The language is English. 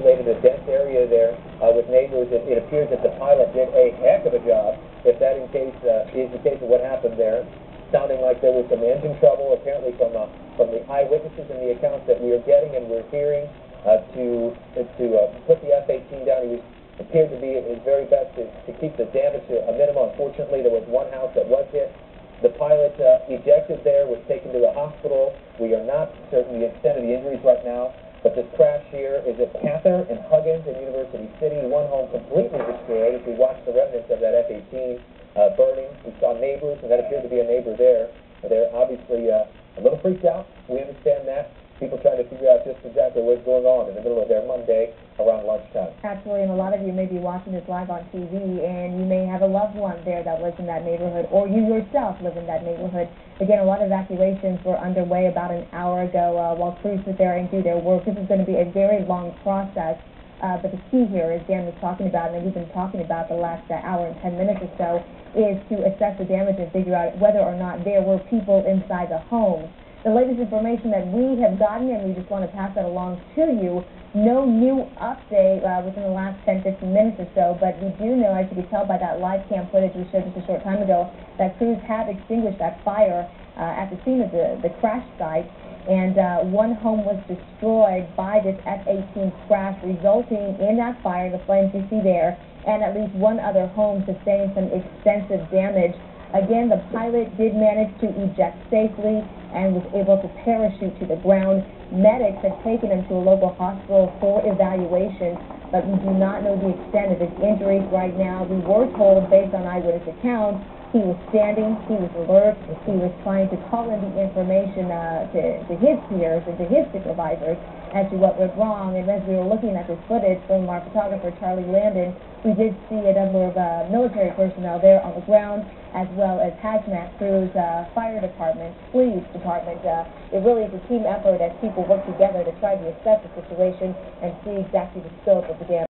isolated a dense area there with neighbors. It appears that the pilot did a heck of a job, if that is the case of what happened there. Sounding like there was some engine trouble, apparently from the eyewitnesses and the accounts that we are getting and we're hearing to put the F-18 down. He appeared to be at his very best to keep the damage to a minimum. Unfortunately, there was one house that was hit. The pilot ejected there, was taken to the hospital. We are not certain the extent of the injuries right now, but this crash here is at Cather and Huggins in University City. One home completely destroyed as we watched the remnants of that F-18 burning. We saw neighbors, and that appeared to be a neighbor there. They're obviously a little freaked out. We understand that. People trying to figure out just exactly what's going on in the middle of their Monday around lunchtime. Absolutely, and a lot of you may be watching this live on TV, and you may have a loved one there that lives in that neighborhood, or you yourself live in that neighborhood. Again, a lot of evacuations were underway about an hour ago while crews sit there and do their work. This is going to be a very long process, but the key here, as Dan was talking about, and we've been talking about the last hour and 10 minutes or so, is to assess the damage and figure out whether or not there were people inside the home. The latest information that we have gotten, and we just want to pass that along to you, no new update within the last 10-15 minutes or so, but we do know, as you can tell by that live cam footage we showed just a short time ago, that crews have extinguished that fire at the scene of the crash site, and one home was destroyed by this F-18 crash, resulting in that fire, the flames you see there, and at least one other home sustained some extensive damage. Again, the pilot did manage to eject safely and was able to parachute to the ground. Medics have taken him to a local hospital for evaluation, but we do not know the extent of his injuries right now. We were told, based on eyewitness accounts, he was standing, he was alert, he was trying to call in the information to his peers and to his supervisors as to what went wrong. And as we were looking at this footage from our photographer, Charlie Landon, we did see a number of military personnel there on the ground, as well as hazmat crews, fire department, police department. It really is a team effort as people work together to try to assess the situation and see exactly the scope of the damage.